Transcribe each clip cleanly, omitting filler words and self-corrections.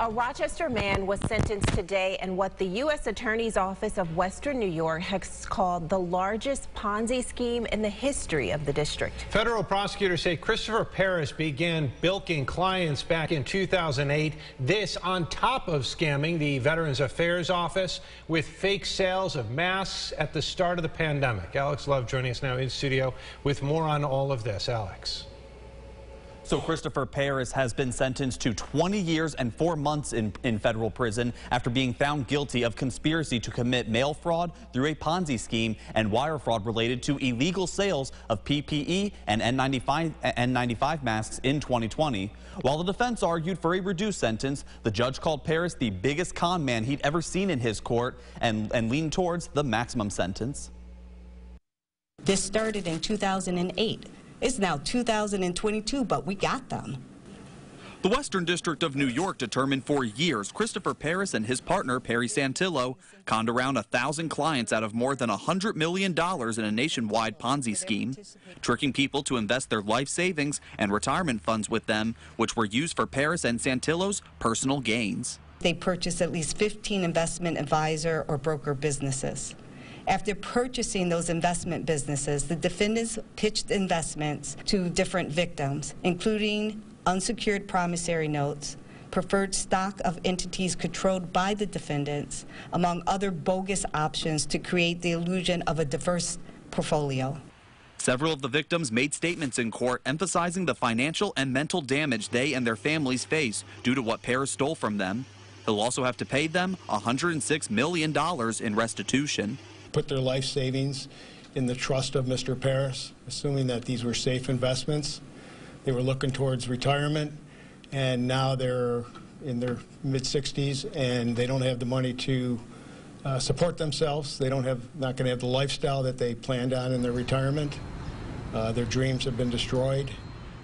A Rochester man was sentenced today in what the U.S. Attorney's Office of Western New York has called the largest Ponzi scheme in the history of the district. Federal prosecutors say Christopher Paris began bilking clients back in 2008. This on top of scamming the Veterans Affairs Office with fake sales of masks at the start of the pandemic. Alex Love joining us now in studio with more on all of this. Alex. So Christopher Paris has been sentenced to 20 years and 4 months in federal prison after being found guilty of conspiracy to commit mail fraud through a Ponzi scheme and wire fraud related to illegal sales of PPE and N95 masks in 2020. While the defense argued for a reduced sentence, the judge called Paris the biggest con man he'd ever seen in his court and leaned towards the maximum sentence. This started in 2008. It's now 2022, but we got them. The Western District of New York determined for years Christopher Paris and his partner, Perry Santillo, conned around 1,000 clients out of more than $100 million in a nationwide Ponzi scheme, tricking people to invest their life savings and retirement funds with them, which were used for Paris and Santillo's personal gains. They purchased at least 15 investment advisor or broker businesses. After purchasing those investment businesses, the defendants pitched investments to different victims, including unsecured promissory notes, preferred stock of entities controlled by the defendants, among other bogus options to create the illusion of a diverse portfolio. Several of the victims made statements in court emphasizing the financial and mental damage they and their families face due to what Paris stole from them. He'll also have to pay them $106 million in restitution. Put their life savings in the trust of Mr. Paris, assuming that these were safe investments. They were looking towards retirement, and now they're in their mid-60s, and they don't have the money to support themselves. They not going to have the lifestyle that they planned on in their retirement. Their dreams have been destroyed.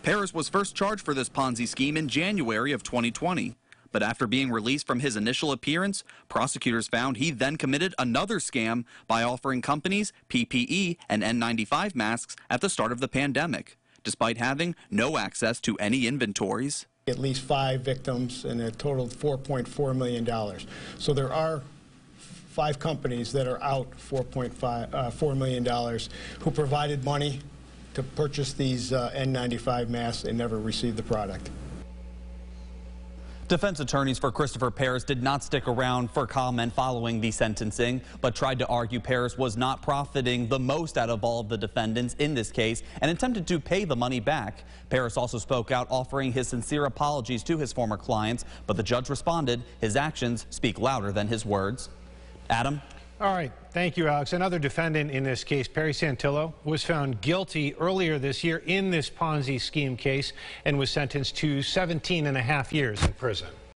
Paris was first charged for this Ponzi scheme in January of 2020. But after being released from his initial appearance, prosecutors found he then committed another scam by offering companies PPE and N95 masks at the start of the pandemic, despite having no access to any inventories. At least 5 victims and a total of $4.4 million. So there are 5 companies that are out $4 million who provided money to purchase these N95 masks and never received the product. Defense attorneys for Christopher Paris did not stick around for comment following the sentencing, but tried to argue Paris was not profiting the most out of all of the defendants in this case and attempted to pay the money back. Paris also spoke out, offering his sincere apologies to his former clients, but the judge responded, his actions speak louder than his words. Adam? All right. Thank you, Alex. Another defendant in this case, Perry Santillo, was found guilty earlier this year in this Ponzi scheme case and was sentenced to 17.5 years in prison.